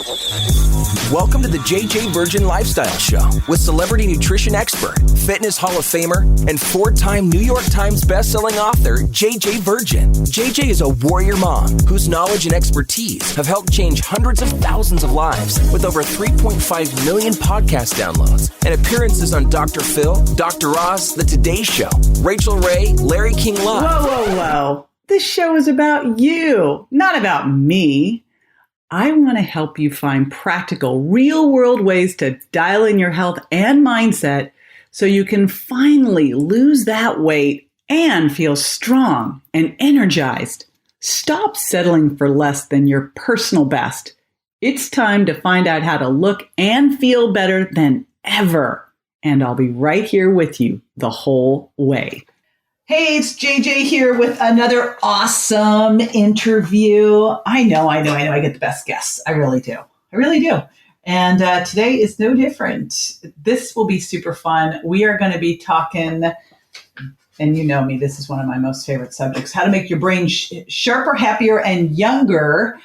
Welcome to the JJ Virgin Lifestyle Show with celebrity nutrition expert, fitness Hall of Famer, and four-time New York Times bestselling author, JJ Virgin. JJ is a warrior mom whose knowledge and expertise have helped change hundreds of thousands of lives with over 3.5 million podcast downloads and appearances on Dr. Phil, Dr. Oz, The Today Show, Rachel Ray, Larry King Live. Whoa. This show is about you, not about me. I want to help you find practical, real-world ways to dial in your health and mindset so you can finally lose that weight and feel strong and energized. Stop settling for less than your personal best. It's time to find out how to look and feel better than ever. And I'll be right here with you the whole way. Hey, it's JJ here with another awesome interview. I know. I get the best guests. I really do. And today is no different. This will be super fun. We are going to be talking, and you know me, this is one of my most favorite subjects, how to make your brain sharper, happier, and younger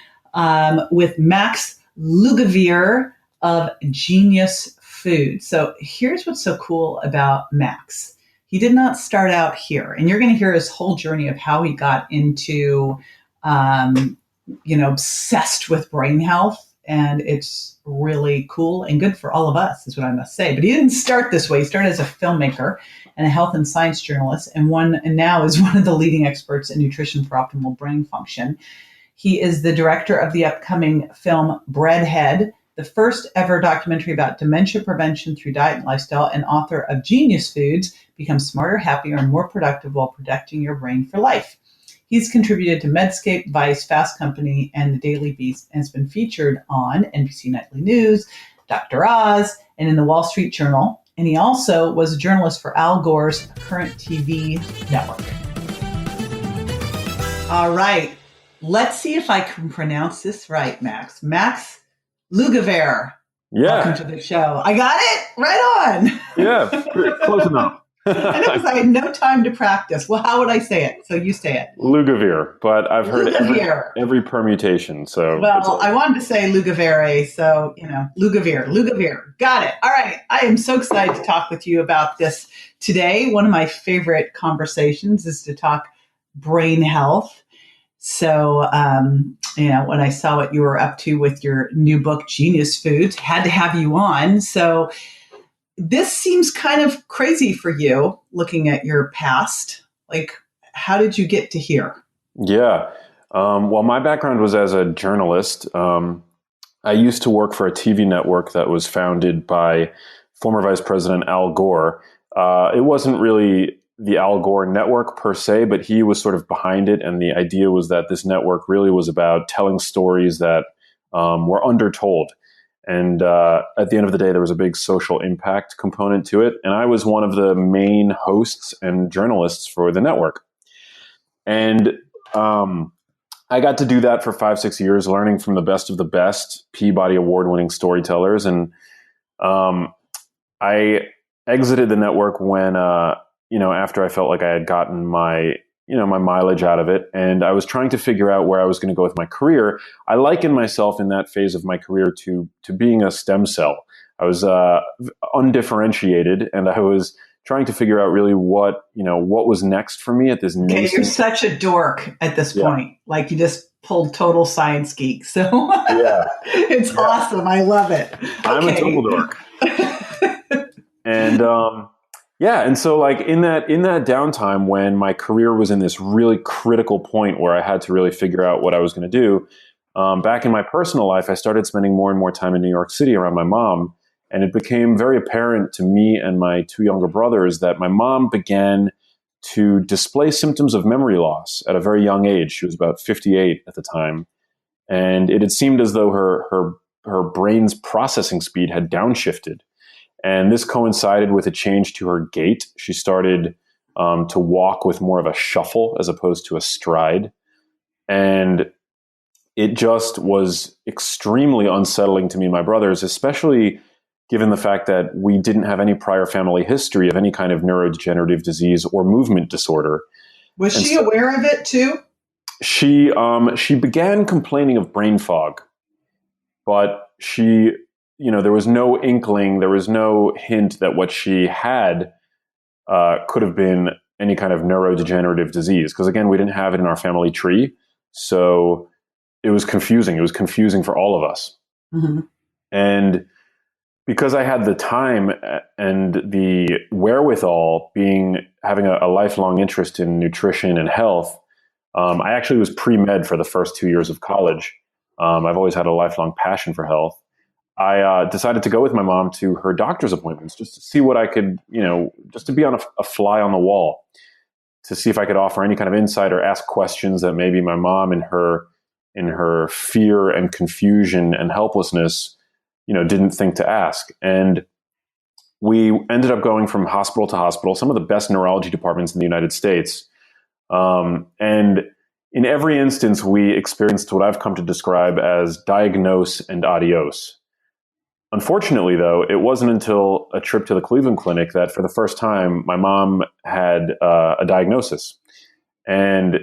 with Max Lugavere of Genius Food. So here's what's so cool about Max. He did not start out here, and you're going to hear his whole journey of how he got into, obsessed with brain health, and it's really cool and good for all of us, is what I must say. But he didn't start this way. He started as a filmmaker and a health and science journalist, and now is one of the leading experts in nutrition for optimal brain function. He is the director of the upcoming film Breadhead, the first ever documentary about dementia prevention through diet and lifestyle, and author of Genius Foods, Become Smarter, Happier, and More Productive While Protecting Your Brain for Life. He's contributed to Medscape, Vice, Fast Company, and The Daily Beast, and has been featured on NBC Nightly News, Dr. Oz, and in the Wall Street Journal. And he also was a journalist for Al Gore's Current TV network. All right, let's see if I can pronounce this right, Max. Max Lugavere. Yeah. Welcome to the show. I got it right on. Yeah, close enough. I know, because I had no time to practice. Well, how would I say it? So you say it. Lugavere, but I've heard every permutation. So I wanted to say Lugavere, so Lugavere. Got it. All right. I am so excited to talk with you about this today. One of my favorite conversations is to talk brain health. So, when I saw what you were up to with your new book, Genius Foods, had to have you on. So this seems kind of crazy for you, looking at your past. Like, how did you get to here? Yeah. Well, my background was as a journalist. I used to work for a TV network that was founded by former Vice President Al Gore. It wasn't really the Al Gore network per se, but he was sort of behind it. And the idea was that this network really was about telling stories that were undertold. And at the end of the day, there was a big social impact component to it. And I was one of the main hosts and journalists for the network. And I got to do that for 5-6 years, learning from the best of the best Peabody Award-winning storytellers. And I exited the network when, after I felt like I had gotten my mileage out of it, and I was trying to figure out where I was going to go with my career. I likened myself in that phase of my career to being a stem cell. I was undifferentiated, and I was trying to figure out really what was next for me at this nascent. You're such a dork at this point. Like, you just pulled total science geek. So yeah. It's awesome. I love it. I'm a total dork. And and so like in that downtime when my career was in this really critical point where I had to really figure out what I was going to do, back in my personal life, I started spending more and more time in New York City around my mom. And it became very apparent to me and my two younger brothers that my mom began to display symptoms of memory loss at a very young age. She was about 58 at the time. And it had seemed as though her brain's processing speed had downshifted. And this coincided with a change to her gait. She started to walk with more of a shuffle as opposed to a stride. And it just was extremely unsettling to me and my brothers, especially given the fact that we didn't have any prior family history of any kind of neurodegenerative disease or movement disorder. Was she aware of it too? She began complaining of brain fog. but she, there was no inkling, there was no hint that what she had could have been any kind of neurodegenerative disease. Because again, we didn't have it in our family tree. So it was confusing. It was confusing for all of us. Mm-hmm. And because I had the time and the wherewithal, having a lifelong interest in nutrition and health, I actually was pre-med for the first 2 years of college. I've always had a lifelong passion for health. I decided to go with my mom to her doctor's appointments just to see what I could, just to be on a fly on the wall, to see if I could offer any kind of insight or ask questions that maybe my mom in her fear and confusion and helplessness, didn't think to ask. And we ended up going from hospital to hospital, some of the best neurology departments in the United States. And in every instance, we experienced what I've come to describe as diagnose and adios. Unfortunately, though, it wasn't until a trip to the Cleveland Clinic that for the first time, my mom had a diagnosis. And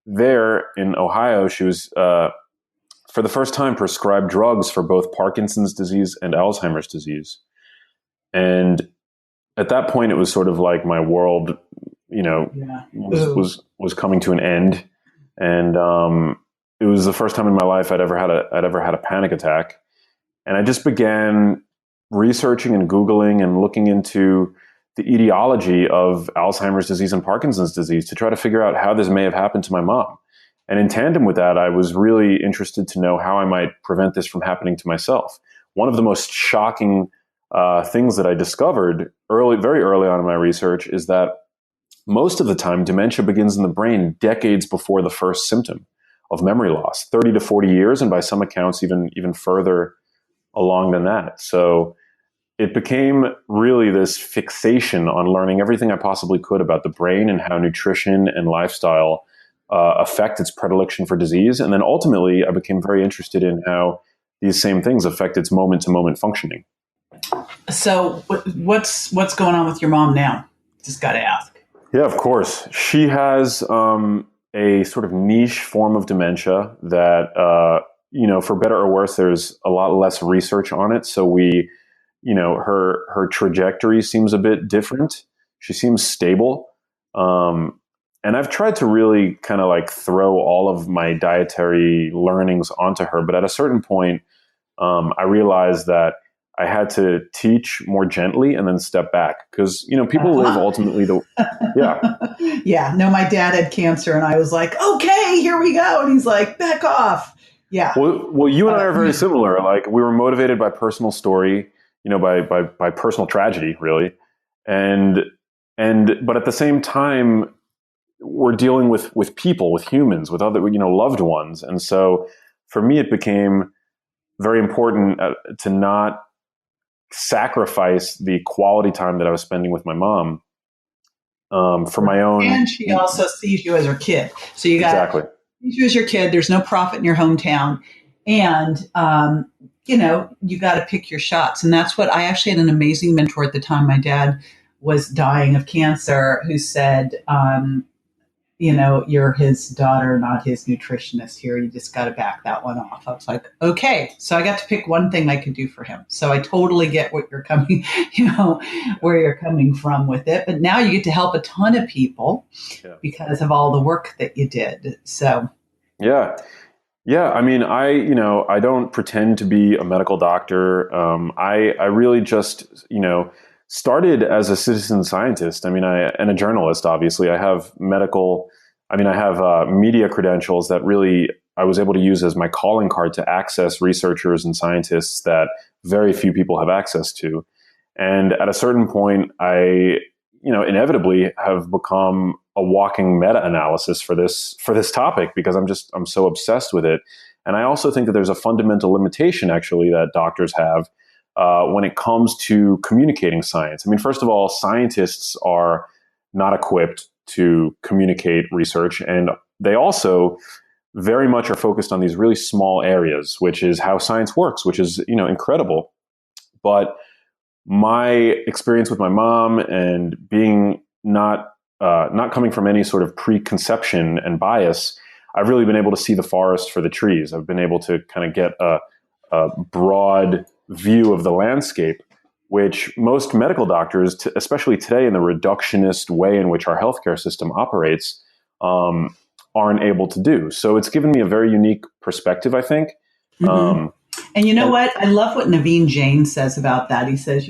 there in Ohio, she was, for the first time, prescribed drugs for both Parkinson's disease and Alzheimer's disease. And at that point, it was sort of like my world, was coming to an end. And it was the first time in my life I'd ever had a panic attack. And I just began researching and Googling and looking into the etiology of Alzheimer's disease and Parkinson's disease to try to figure out how this may have happened to my mom. And in tandem with that, I was really interested to know how I might prevent this from happening to myself. One of the most shocking things that I discovered very early on in my research is that most of the time, dementia begins in the brain decades before the first symptom of memory loss, 30 to 40 years, and by some accounts, even further along than that. So it became really this fixation on learning everything I possibly could about the brain and how nutrition and lifestyle affect its predilection for disease. And then ultimately, I became very interested in how these same things affect its moment-to-moment functioning. So what's going on with your mom now? Just got to ask. Yeah, of course. She has a sort of niche form of dementia that, for better or worse, there's a lot less research on it. So her trajectory seems a bit different. She seems stable. And I've tried to really kind of like throw all of my dietary learnings onto her. But at a certain point, I realized that I had to teach more gently and then step back because, people live ultimately Yeah. No, my dad had cancer and I was like, okay, here we go. And he's like, back off. Yeah. Well, you and I are very similar. Like we were motivated by personal story, by personal tragedy, really. But at the same time, we're dealing with people, with humans, with other, loved ones. And so for me, it became very important to not sacrifice the quality time that I was spending with my mom for my own. And she also sees you as her kid. So you got exactly. Sees you as your kid. There's no profit in your hometown. And, you got to pick your shots. And that's what I actually had an amazing mentor at the time. My dad was dying of cancer who said, you're his daughter, not his nutritionist here. You just got to back that one off. I was like, okay. So I got to pick one thing I could do for him. So I totally get what you're coming, where you're coming from with it. But now you get to help a ton of people because of all the work that you did. So. Yeah. Yeah. I mean, I don't pretend to be a medical doctor. I really just, started as a citizen scientist. I mean, and a journalist, obviously. I have media credentials that really I was able to use as my calling card to access researchers and scientists that very few people have access to. And at a certain point, I, inevitably have become a walking meta-analysis for this topic because I'm so obsessed with it. And I also think that there's a fundamental limitation actually that doctors have when it comes to communicating science. I mean, first of all, scientists are not equipped to communicate research, and they also very much are focused on these really small areas, which is how science works, which is, incredible. But my experience with my mom and being not coming from any sort of preconception and bias, I've really been able to see the forest for the trees. I've been able to kind of get broad view of the landscape, which most medical doctors, especially today in the reductionist way in which our healthcare system operates, aren't able to do. So it's given me a very unique perspective, I think. Mm-hmm. And you know what? I love what Naveen Jain says about that. He says,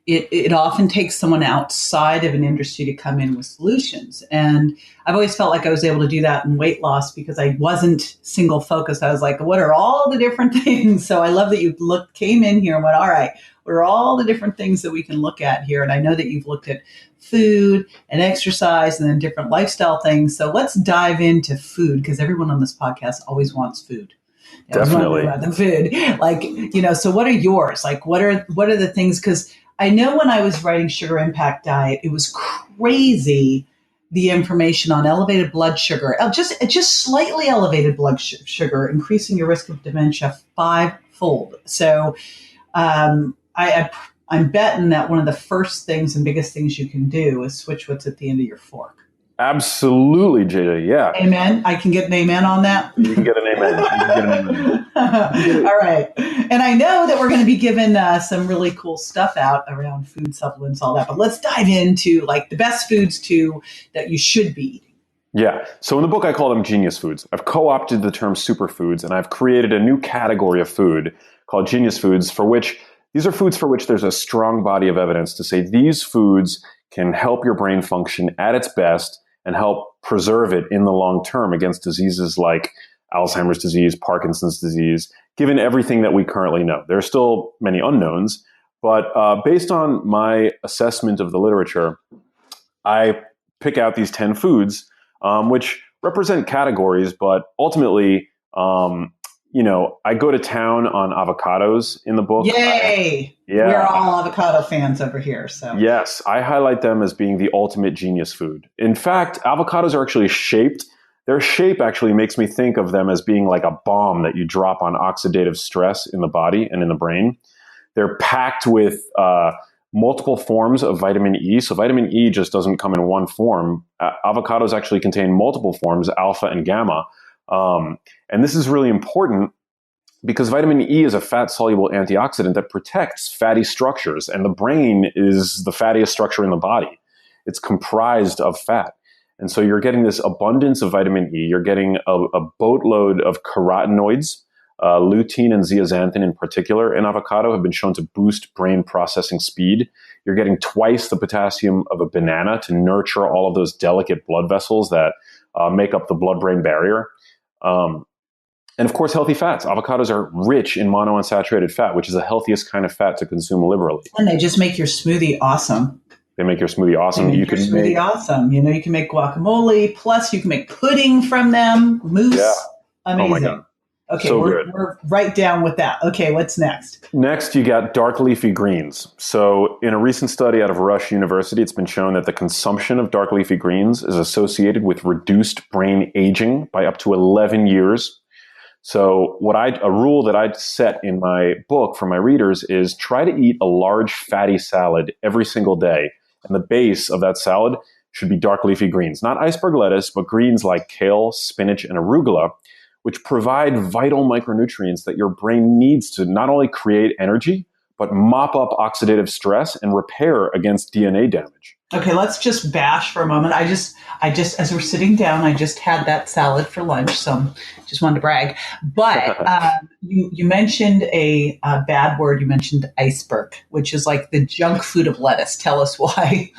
it often takes someone outside of an industry to come in with solutions. And I've always felt like I was able to do that in weight loss because I wasn't single focused. I was like, what are all the different things? So I love that you came in here and went, all right, what are all the different things that we can look at here? And I know that you've looked at food and exercise and then different lifestyle things. So let's dive into food because everyone on this podcast always wants food. Definitely. About the food. So what are yours? Like, what are the things? Because I know when I was writing Sugar Impact Diet, it was crazy, the information on elevated blood sugar, just slightly elevated blood sugar, increasing your risk of dementia 5-fold. So I'm betting that one of the first things and biggest things you can do is switch what's at the end of your fork. Absolutely, JJ. Yeah. Amen. I can get an amen on that. You can get an amen. All right. And I know that we're going to be giving some really cool stuff out around food supplements, all that. But let's dive into like the best foods that you should be eating. Yeah. So in the book, I call them genius foods. I've co-opted the term superfoods, and I've created a new category of food called genius foods, these are foods for which there's a strong body of evidence to say these foods can help your brain function at its best and help preserve it in the long term against diseases like Alzheimer's disease, Parkinson's disease, given everything that we currently know. There are still many unknowns, but based on my assessment of the literature, I pick out these 10 foods, which represent categories, but ultimately, I go to town on avocados in the book. Yay! Yeah. We're all avocado fans over here. So yes, I highlight them as being the ultimate genius food. In fact, avocados are actually shaped. Their shape actually makes me think of them as being like a bomb that you drop on oxidative stress in the body and in the brain. They're packed with multiple forms of vitamin E. So vitamin E just doesn't come in one form. Avocados actually contain multiple forms, alpha and gamma. And this is really important because vitamin E is a fat-soluble antioxidant that protects fatty structures, and the brain is the fattiest structure in the body. It's comprised of fat. And so you're getting this abundance of vitamin E. You're getting a boatload of carotenoids. Lutein and zeaxanthin in particular in avocado have been shown to boost brain processing speed. You're getting twice the potassium of a banana to nurture all of those delicate blood vessels that make up the blood-brain barrier. And of course, healthy fats. Avocados are rich in monounsaturated fat, which is the healthiest kind of fat to consume liberally. And they just make your smoothie awesome. They make your smoothie awesome. You can make awesome. You can make guacamole. Plus, you can make pudding from them. Mousse. Yeah. Amazing. Oh my God. Okay, so we're right down with that. Okay, what's next? Next, you got dark leafy greens. So in a recent study out of Rush University, it's been shown that the consumption of dark leafy greens is associated with reduced brain aging by up to 11 years. So a rule that I'd set in my book for my readers is try to eat a large fatty salad every single day. And the base of that salad should be dark leafy greens, not iceberg lettuce, but greens like kale, spinach, and arugula, which provide vital micronutrients that your brain needs to not only create energy, but mop up oxidative stress and repair against DNA damage. Okay, let's just bash for a moment. I just, as we're sitting down, I just had that salad for lunch, so just wanted to brag. But you mentioned a bad word. You mentioned iceberg, which is like the junk food of lettuce. Tell us why.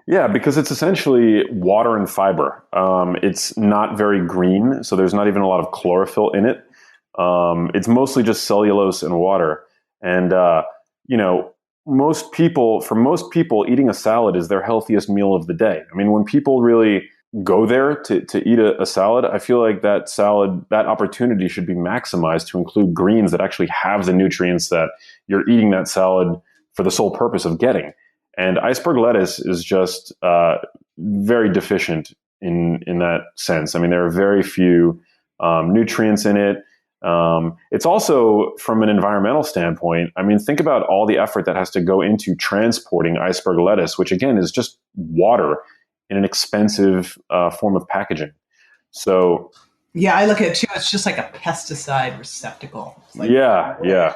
Yeah, because it's essentially water and fiber. It's not very green, so there's not even a lot of chlorophyll in it. It's mostly just cellulose and water. And, most people, eating a salad is their healthiest meal of the day. I mean, when people really go there to eat a salad, I feel like that opportunity should be maximized to include greens that actually have the nutrients that you're eating that salad for the sole purpose of getting. And iceberg lettuce is just very deficient in that sense. I mean, there are very few nutrients in it. It's also, from an environmental standpoint, I mean, think about all the effort that has to go into transporting iceberg lettuce, which again is just water in an expensive form of packaging. So Yeah, I look at it too. It's just like a pesticide receptacle. It's like, Yeah, yeah.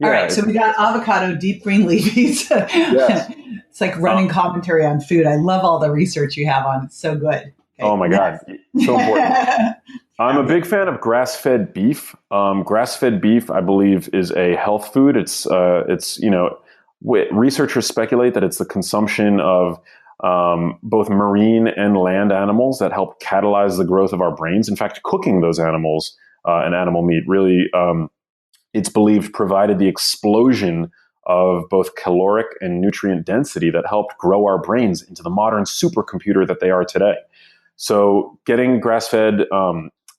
all Yeah, right, so we got avocado, deep green leafies. yes. It's like running commentary on food. I love all the research you have on it. It's so good. Okay, Oh my God, so important. I'm a big fan of grass-fed beef. Grass-fed beef, I believe, is a health food. Researchers speculate that it's the consumption of both marine and land animals that help catalyze the growth of our brains. In fact, cooking those animals and animal meat really, it's believed, provided the explosion of both caloric and nutrient density that helped grow our brains into the modern supercomputer that they are today. So getting grass-fed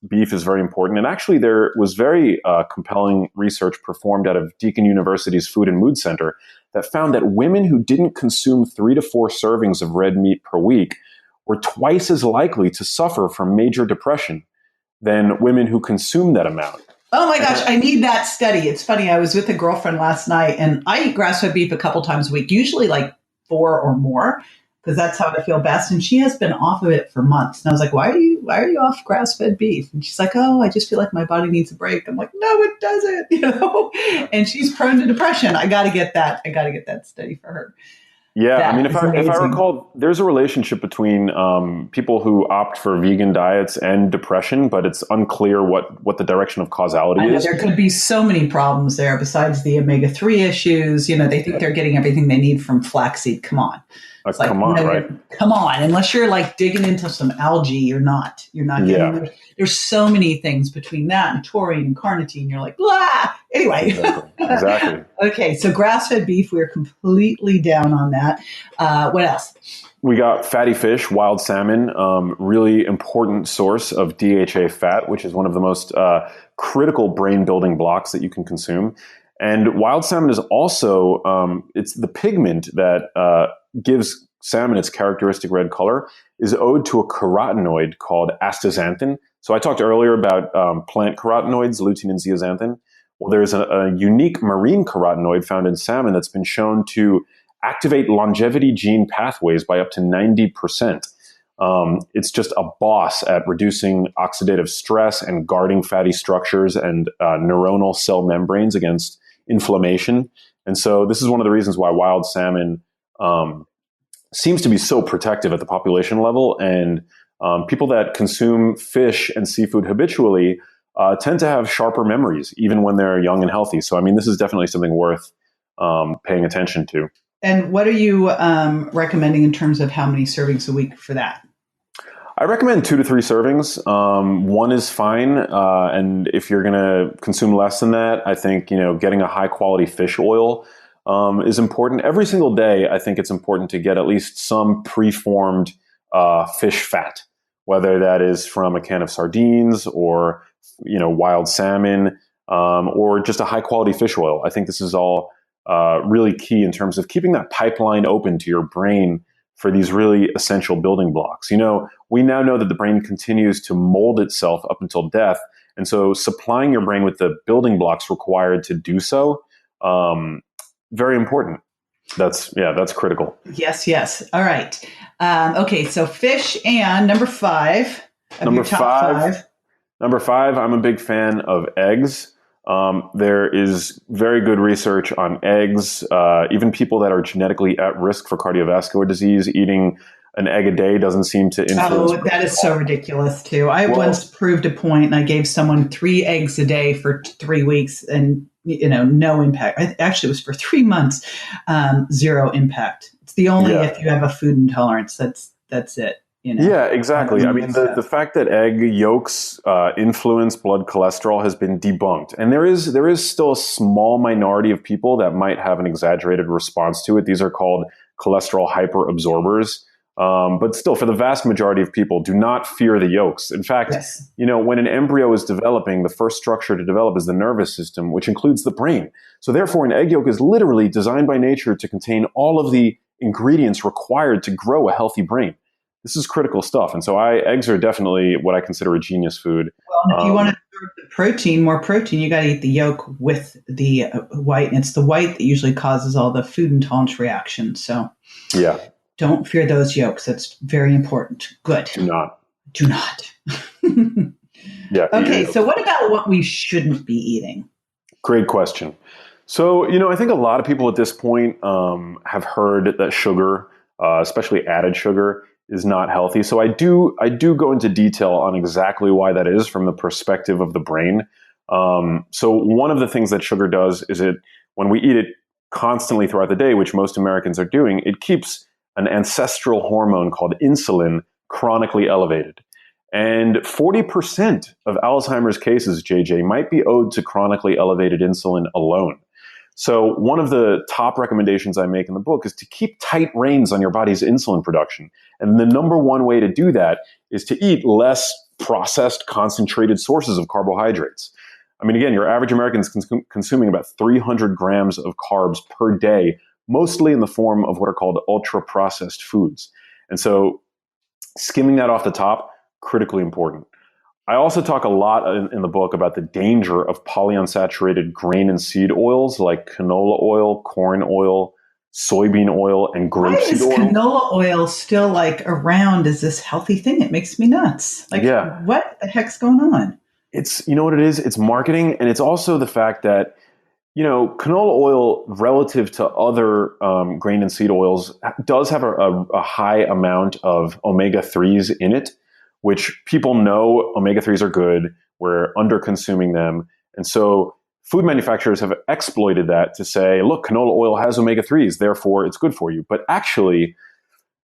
beef is very important. And actually, there was very compelling research performed out of Deakin University's Food and Mood Center that found that women who didn't consume 3 to 4 servings of red meat per week were twice as likely to suffer from major depression than women who consumed that amount. Oh my gosh, I need that study. It's funny. I was with a girlfriend last night and I eat grass-fed beef a couple times a week, usually like 4 or more, because that's how I feel best. And she has been off of it for months. And I was like, why are you off grass-fed beef? And she's like, oh, I just feel like my body needs a break. I'm like, no, it doesn't, And she's prone to depression. I got to get that. I got to get that study for her. Yeah, That I mean, if I recall, there's a relationship between people who opt for vegan diets and depression, but it's unclear what the direction of causality is. There could be so many problems there besides the omega-3 issues. They think they're getting everything they need from flaxseed. Come on. It's like, come on, right? Come on. Unless you're like digging into some algae, you're not getting there. There's so many things between that and taurine and carnitine. You're like, blah. Anyway. Exactly. Okay. So grass-fed beef, we're completely down on that. What else? We got fatty fish, wild salmon, really important source of DHA fat, which is one of the most critical brain building blocks that you can consume. And wild salmon is also, it's the pigment that gives salmon its characteristic red color is owed to a carotenoid called astaxanthin. So I talked earlier about plant carotenoids, lutein and zeaxanthin. Well, there's a unique marine carotenoid found in salmon that's been shown to activate longevity gene pathways by up to 90%. It's just a boss at reducing oxidative stress and guarding fatty structures and neuronal cell membranes against inflammation. And so this is one of the reasons why wild salmon seems to be so protective at the population level. And people that consume fish and seafood habitually tend to have sharper memories, even when they're young and healthy. So, I mean, this is definitely something worth paying attention to. And what are you recommending in terms of how many servings a week for that? I recommend 2 to 3 servings. 1 is fine. And if you're going to consume less than that, I think, getting a high quality fish oil is important. Every single day, I think it's important to get at least some preformed fish fat, whether that is from a can of sardines or, wild salmon, or just a high quality fish oil. I think this is all really key in terms of keeping that pipeline open to your brain for these really essential building blocks. We now know that the brain continues to mold itself up until death. And so supplying your brain with the building blocks required to do so, very important. That's critical. Yes. All right. Okay. So fish and number 5. Number 5. Number 5, I'm a big fan of eggs. There is very good research on eggs. Even people that are genetically at risk for cardiovascular disease, eating an egg a day doesn't seem to influence. Oh, that is so ridiculous too. I once proved a point and I gave someone 3 eggs a day for 3 weeks and, no impact. Actually, it was for 3 months, 0 impact. It's the only if you have a food intolerance, that's it. Yeah, exactly. I mean, the fact that egg yolks influence blood cholesterol has been debunked. And there is still a small minority of people that might have an exaggerated response to it. These are called cholesterol hyperabsorbers. But still, for the vast majority of people, do not fear the yolks. In fact, when an embryo is developing, the first structure to develop is the nervous system, which includes the brain. So therefore, an egg yolk is literally designed by nature to contain all of the ingredients required to grow a healthy brain. This is critical stuff. And so eggs are definitely what I consider a genius food. Well, if you want to absorb more protein, you got to eat the yolk with the white. And it's the white that usually causes all the food intolerance reactions. So don't fear those yolks. That's very important. Good. Do not. Yeah. Okay, so what about what we shouldn't be eating? Great question. So, I think a lot of people at this point have heard that sugar, especially added sugar, is not healthy. So I do go into detail on exactly why that is from the perspective of the brain. So one of the things that sugar does is when we eat it constantly throughout the day, which most Americans are doing, it keeps an ancestral hormone called insulin chronically elevated. And 40% of Alzheimer's cases, JJ, might be owed to chronically elevated insulin alone. So one of the top recommendations I make in the book is to keep tight reins on your body's insulin production. And the number one way to do that is to eat less processed, concentrated sources of carbohydrates. I mean, again, your average American is consuming about 300 grams of carbs per day, mostly in the form of what are called ultra-processed foods. And so skimming that off the top, critically important. I also talk a lot in the book about the danger of polyunsaturated grain and seed oils like canola oil, corn oil, soybean oil, and grapeseed oil. Why is canola oil still like around as this healthy thing? It makes me nuts. Like, what the heck's going on? It's, you know what it is? It's marketing. And it's also the fact that, canola oil relative to other grain and seed oils does have a high amount of omega-3s in it, which people know omega-3s are good. We're under consuming them. And so food manufacturers have exploited that to say, look, canola oil has omega-3s, therefore it's good for you. But actually,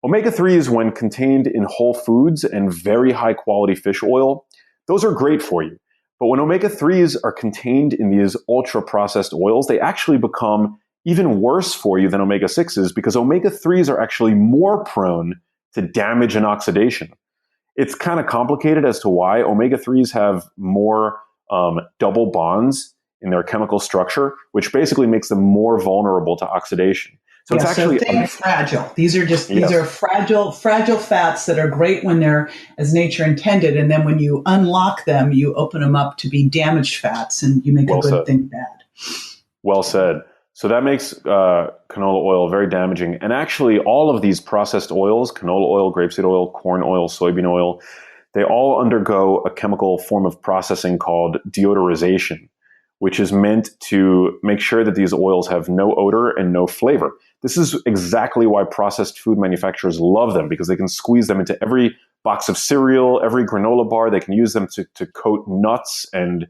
omega-3s, when contained in whole foods and very high quality fish oil, those are great for you. But when omega-3s are contained in these ultra-processed oils, they actually become even worse for you than omega-6s because omega-3s are actually more prone to damage and oxidation. It's kind of complicated as to why. Omega-3s have more double bonds in their chemical structure, which basically makes them more vulnerable to oxidation. So it's actually fragile. These are fragile fats that are great when they're as nature intended, and then when you unlock them, you open them up to be damaged fats, and you make a good thing bad. Well said. So that makes canola oil very damaging. And actually, all of these processed oils, canola oil, grapeseed oil, corn oil, soybean oil, they all undergo a chemical form of processing called deodorization, which is meant to make sure that these oils have no odor and no flavor. This is exactly why processed food manufacturers love them, because they can squeeze them into every box of cereal, every granola bar. They can use them to coat nuts and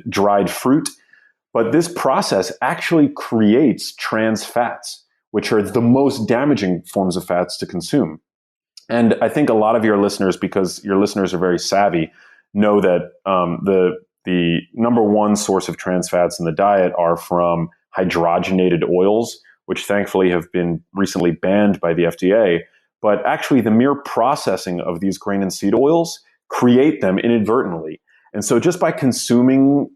dried fruit. But this process actually creates trans fats, which are the most damaging forms of fats to consume. And I think a lot of your listeners, because your listeners are very savvy, know that the number one source of trans fats in the diet are from hydrogenated oils, which thankfully have been recently banned by the FDA. But actually, the mere processing of these grain and seed oils create them inadvertently. And so just by consuming,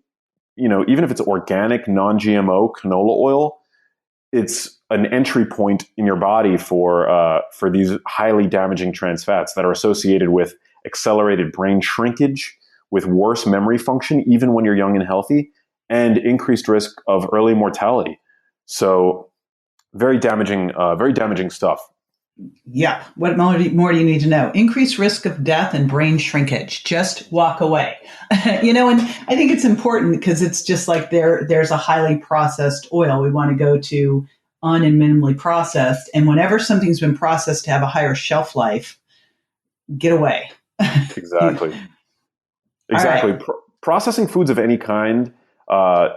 even if it's organic, non-GMO canola oil, it's an entry point in your body for these highly damaging trans fats that are associated with accelerated brain shrinkage, with worse memory function, even when you're young and healthy, and increased risk of early mortality. So very damaging stuff. Yeah. What more do you need to know? Increased risk of death and brain shrinkage. Just walk away. And I think it's important because it's just like there's a highly processed oil. We want to go to un and minimally processed. And whenever something's been processed to have a higher shelf life, get away. Exactly. Right. Processing foods of any kind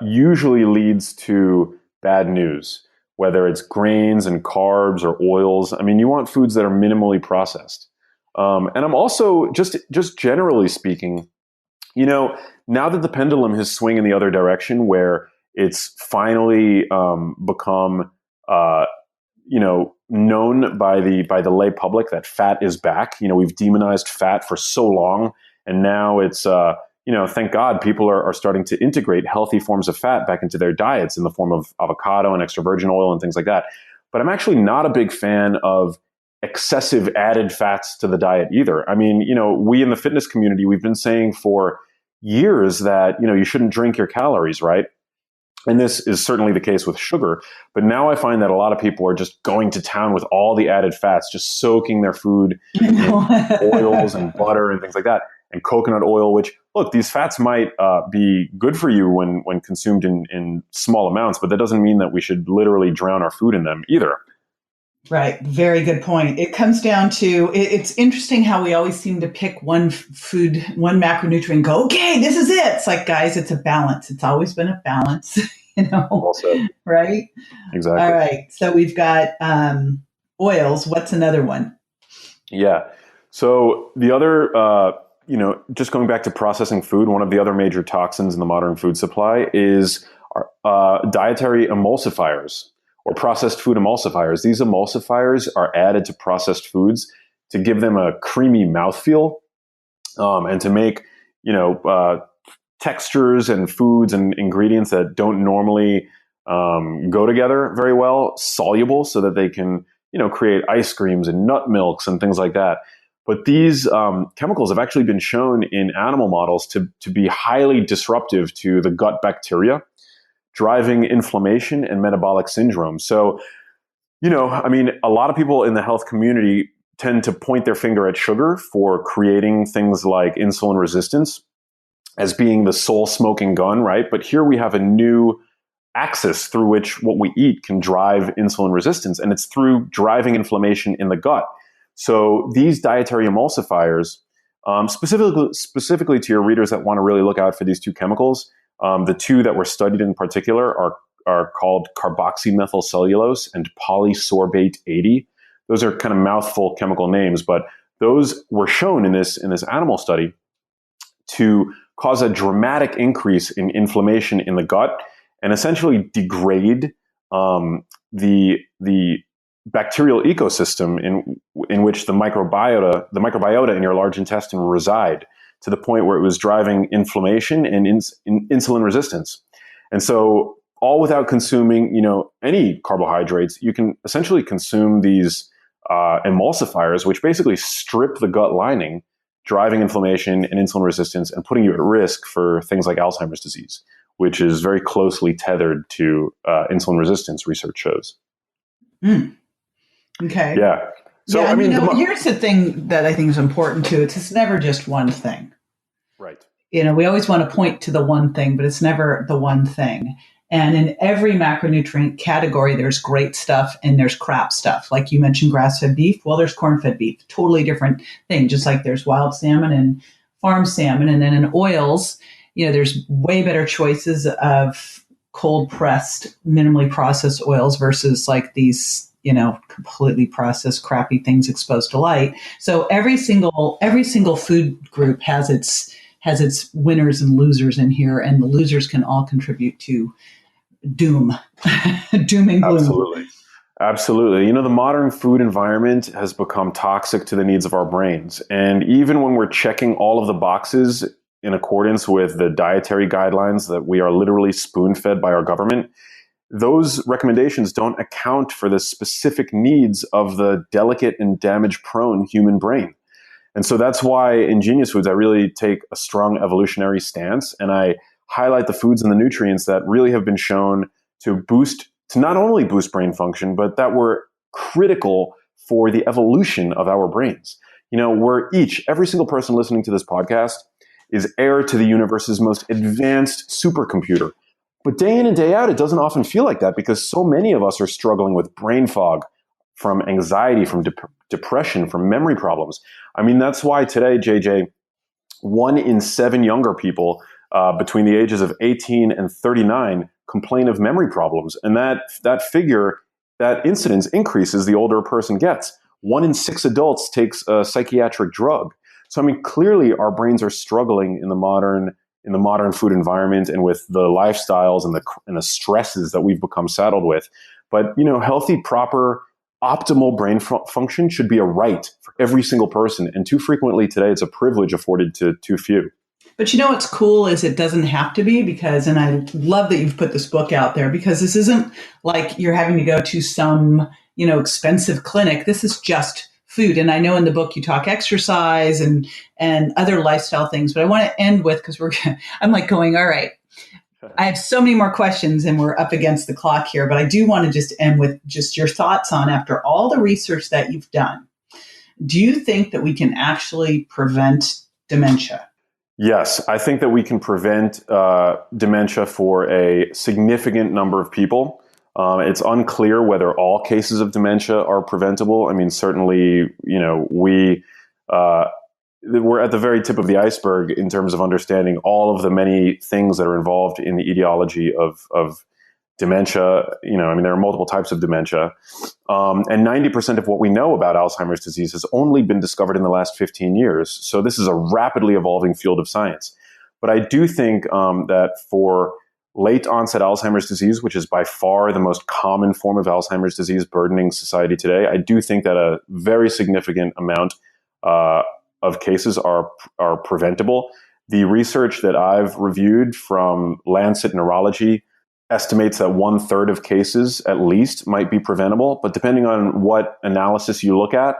usually leads to bad news, whether it's grains and carbs or oils. I mean, you want foods that are minimally processed. And I'm also, just generally speaking, now that the pendulum has swung in the other direction, where it's finally become, known by the lay public that fat is back. We've demonized fat for so long, and now it's thank God people are starting to integrate healthy forms of fat back into their diets in the form of avocado and extra virgin oil and things like that. But I'm actually not a big fan of excessive added fats to the diet either. I mean, we in the fitness community, we've been saying for years that, you shouldn't drink your calories, right? And this is certainly the case with sugar. But now I find that a lot of people are just going to town with all the added fats, just soaking their food in oils and butter and things like that. and coconut oil, which, look, these fats might be good for you when consumed in small amounts, but that doesn't mean that we should literally drown our food in them either. Right. Very good point. It comes down to, it's interesting how we always seem to pick one food, one macronutrient and go, okay, this is it. It's like, guys, it's a balance. It's always been a balance, Well said. right? Exactly. All right. So we've got oils. What's another one? Yeah. So the other, just going back to processing food, one of the other major toxins in the modern food supply is dietary emulsifiers, or processed food emulsifiers. These emulsifiers are added to processed foods to give them a creamy mouthfeel, and to make, textures and foods and ingredients that don't normally go together very well, soluble, so that they can, create ice creams and nut milks and things like that. But these chemicals have actually been shown in animal models to be highly disruptive to the gut bacteria, driving inflammation and metabolic syndrome. So, a lot of people in the health community tend to point their finger at sugar for creating things like insulin resistance as being the sole smoking gun, right? But here we have a new axis through which what we eat can drive insulin resistance, and it's through driving inflammation in the gut. So these dietary emulsifiers, specifically to your readers that want to really look out for these two chemicals, the two that were studied in particular are called carboxymethylcellulose and polysorbate 80. Those are kind of mouthful chemical names, but those were shown in this animal study to cause a dramatic increase in inflammation in the gut and essentially degrade the bacterial ecosystem in which the microbiota in your large intestine reside, to the point where it was driving inflammation and insulin resistance. And so, all without consuming, any carbohydrates, you can essentially consume these emulsifiers, which basically strip the gut lining, driving inflammation and insulin resistance, and putting you at risk for things like Alzheimer's disease, which is very closely tethered to insulin resistance, research shows. Okay. Yeah. So, here's the thing that I think is important too. It's never just one thing. Right. We always want to point to the one thing, but it's never the one thing. And in every macronutrient category, there's great stuff and there's crap stuff. Like you mentioned grass-fed beef. Well, there's corn-fed beef. Totally different thing. Just like there's wild salmon and farm salmon. And then in oils, there's way better choices of cold-pressed, minimally processed oils versus like these, completely processed, crappy things exposed to light. So every single food group has its winners and losers in here, and the losers can all contribute to doom and gloom. Absolutely. The modern food environment has become toxic to the needs of our brains. And even when we're checking all of the boxes in accordance with the dietary guidelines that we are literally spoon-fed by our government, those recommendations don't account for the specific needs of the delicate and damage-prone human brain. And so that's why in Genius Foods, I really take a strong evolutionary stance, and I highlight the foods and the nutrients that really have been shown to not only boost brain function, but that were critical for the evolution of our brains. Every single person listening to this podcast is heir to the universe's most advanced supercomputer. But day in and day out, it doesn't often feel like that, because so many of us are struggling with brain fog, from anxiety, from depression, from memory problems. That's why today, JJ, 1 in 7 younger people between the ages of 18 and 39 complain of memory problems. And that incidence increases the older a person gets. 1 in 6 adults takes a psychiatric drug. So, clearly our brains are struggling in the modern food environment and with the lifestyles and the stresses that we've become saddled with. But, healthy, proper, optimal brain function should be a right for every single person. And too frequently today, it's a privilege afforded to too few. But what's cool is it doesn't have to be, and I love that you've put this book out there, because this isn't like you're having to go to some, expensive clinic. This is just food. And I know in the book you talk exercise and other lifestyle things, but I want to end with, because I'm like going, all right, I have so many more questions and we're up against the clock here, but I do want to just end with just your thoughts on, after all the research that you've done, do you think that we can actually prevent dementia? Yes, I think that we can prevent dementia for a significant number of people. It's unclear whether all cases of dementia are preventable. I mean, certainly, we're at the very tip of the iceberg in terms of understanding all of the many things that are involved in the etiology of dementia. There are multiple types of dementia. And 90% of what we know about Alzheimer's disease has only been discovered in the last 15 years. So this is a rapidly evolving field of science. But I do think that for late onset Alzheimer's disease, which is by far the most common form of Alzheimer's disease burdening society today, I do think that a very significant amount of cases are preventable. The research that I've reviewed from Lancet Neurology estimates that 1/3 of cases at least might be preventable, but depending on what analysis you look at,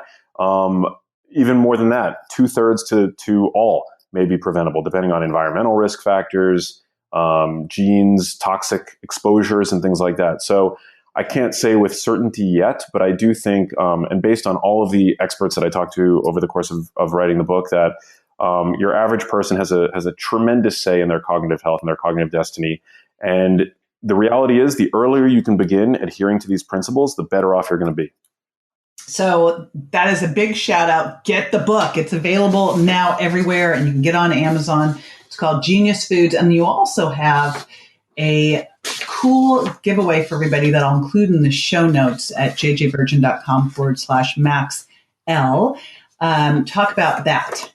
even more than that, 2/3 to all may be preventable, depending on environmental risk factors, genes, toxic exposures, and things like that. So I can't say with certainty yet, but I do think, and based on all of the experts that I talked to over the course of writing the book, that your average person has a tremendous say in their cognitive health and their cognitive destiny. And the reality is, the earlier you can begin adhering to these principles, the better off you're going to be. So that is a big shout out. Get the book. It's available now everywhere, and you can get on Amazon. It's called Genius Foods. And you also have a cool giveaway for everybody that I'll include in the show notes at jjvirgin.com/Max L. Talk about that.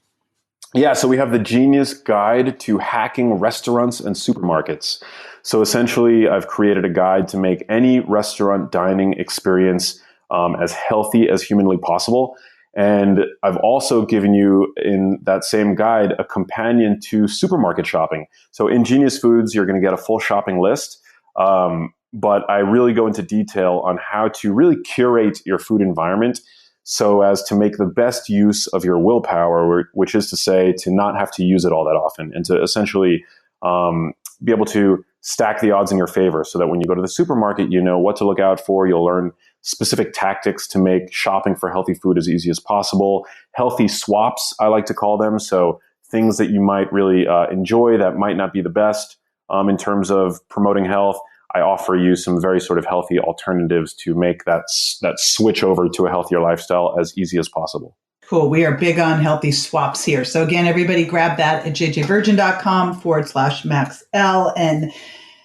Yeah, so we have the Genius Guide to Hacking Restaurants and Supermarkets. So essentially, I've created a guide to make any restaurant dining experience as healthy as humanly possible. And I've also given you in that same guide a companion to supermarket shopping. So in Genius Foods, you're going to get a full shopping list. But I really go into detail on how to really curate your food environment so as to make the best use of your willpower, which is to say to not have to use it all that often, and to essentially be able to stack the odds in your favor so that when you go to the supermarket, you know what to look out for. You'll learn specific tactics to make shopping for healthy food as easy as possible. Healthy swaps, I like to call them. So things that you might really enjoy that might not be the best in terms of promoting health. I offer you some very sort of healthy alternatives to make that switch over to a healthier lifestyle as easy as possible. Cool. We are big on healthy swaps here. So again, everybody grab that at jjvirgin.com/Max L. And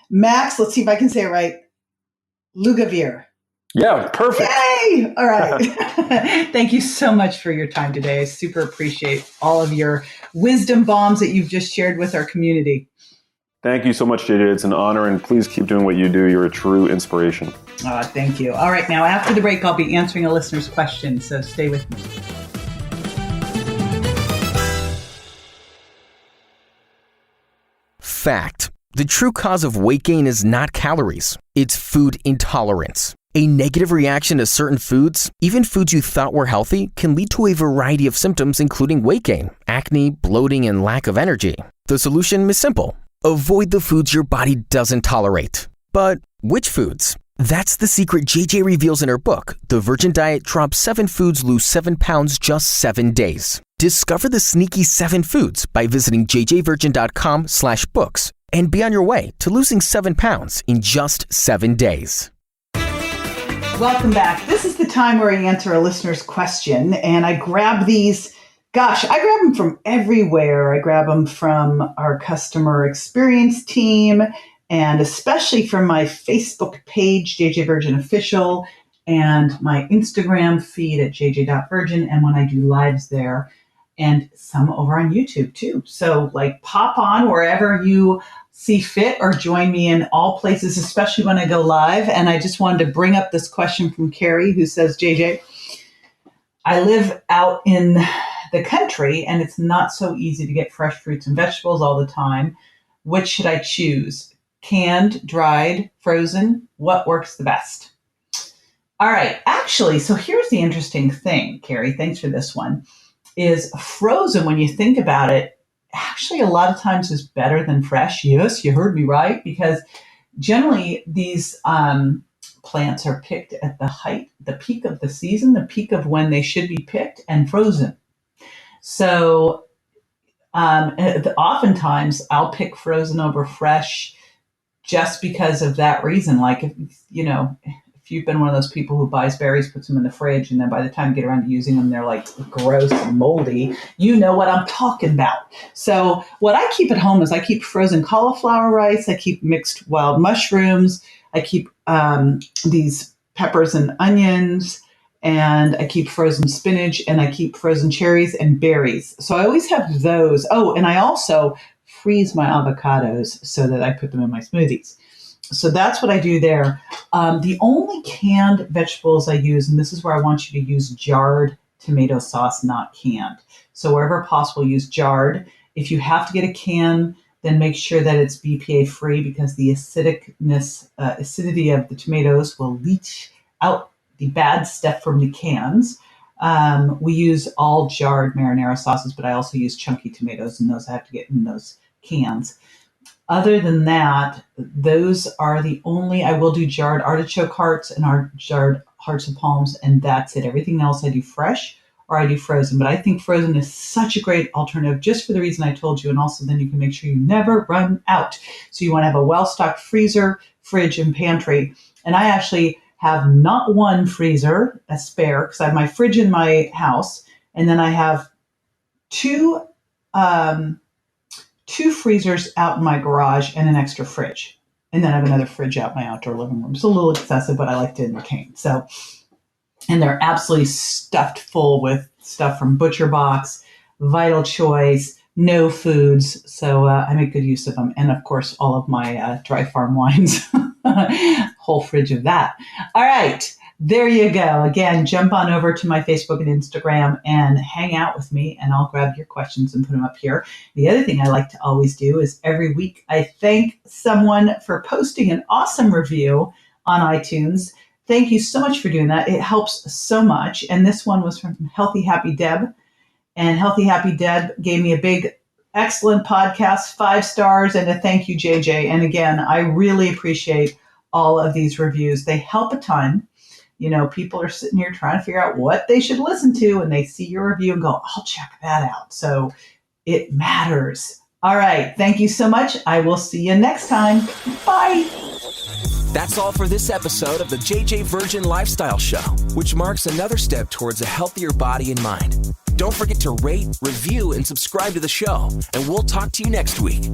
Max, let's see if I can say it right, Lugavere. Yeah, perfect. Yay! All right. Thank you so much for your time today. I super appreciate all of your wisdom bombs that you've just shared with our community. Thank you so much, JJ. It's an honor, and please keep doing what you do. You're a true inspiration. Thank you. All right. Now, after the break, I'll be answering a listener's question, so stay with me. Fact: the true cause of weight gain is not calories, it's food intolerance. A negative reaction to certain foods, even foods you thought were healthy, can lead to a variety of symptoms including weight gain, acne, bloating, and lack of energy. The solution is simple. Avoid the foods your body doesn't tolerate. But which foods? That's the secret JJ reveals in her book, The Virgin Diet: Drop 7 Foods, Lose 7 Pounds, Just 7 Days. Discover the sneaky 7 foods by visiting jjvirgin.com/books and be on your way to losing 7 pounds in just 7 days. Welcome back. This is the time where I answer a listener's question, and I grab these. Gosh, I grab them from everywhere. I grab them from our customer experience team, and especially from my Facebook page, JJ Virgin Official, and my Instagram feed at jj.virgin, and when I do lives there, and some over on YouTube too. So pop on wherever you see fit or join me in all places, especially when I go live. And I just wanted to bring up this question from Carrie, who says, JJ, I live out in the country and it's not so easy to get fresh fruits and vegetables all the time. Which should I choose? Canned, dried, frozen? What works the best? All right. Actually, so here's the interesting thing, Carrie. Thanks for this one. Is frozen, when you think about it, actually a lot of times is better than fresh. Yes, you heard me right, because generally these plants are picked at the peak of the season, the peak of when they should be picked and frozen. So Oftentimes I'll pick frozen over fresh just because of that reason. Like, if you've been one of those people who buys berries, puts them in the fridge, and then by the time you get around to using them, they're like gross and moldy, you know what I'm talking about. So what I keep at home is I keep frozen cauliflower rice, I keep mixed wild mushrooms, I keep these peppers and onions, and I keep frozen spinach, and I keep frozen cherries and berries. So I always have those. Oh, and I also freeze my avocados so that I put them in my smoothies. So that's what I do there. The only canned vegetables I use, and this is where I want you to use jarred tomato sauce, not canned. So wherever possible, use jarred. If you have to get a can, then make sure that it's BPA free, because the acidity of the tomatoes will leach out the bad stuff from the cans. We use all jarred marinara sauces, but I also use chunky tomatoes, and those I have to get in those cans. Other than that, those are the only. I will do jarred artichoke hearts and jarred hearts of palms, and that's it. Everything else I do fresh or I do frozen. But I think frozen is such a great alternative just for the reason I told you, and also then you can make sure you never run out. So you want to have a well-stocked freezer, fridge, and pantry. And I actually have not one freezer, a spare, because I have my fridge in my house, and then I have two freezers out in my garage and an extra fridge. And then I have another fridge out in my outdoor living room. It's a little excessive, but I like to entertain. So, and they're absolutely stuffed full with stuff from Butcher Box, Vital Choice, No Foods. So I make good use of them. And of course, all of my dry farm wines, whole fridge of that. All right. There you go. Again, jump on over to my Facebook and Instagram and hang out with me, and I'll grab your questions and put them up here. The other thing I like to always do is every week I thank someone for posting an awesome review on iTunes. Thank you so much for doing that. It helps so much. And this one was from Healthy Happy Deb. And Healthy Happy Deb gave me a big, excellent podcast, 5 stars, and a thank you, JJ. And again, I really appreciate all of these reviews. They help a ton. People are sitting here trying to figure out what they should listen to, and they see your review and go, I'll check that out. So it matters. All right. Thank you so much. I will see you next time. Bye. That's all for this episode of the JJ Virgin Lifestyle Show, which marks another step towards a healthier body and mind. Don't forget to rate, review, and subscribe to the show, and we'll talk to you next week.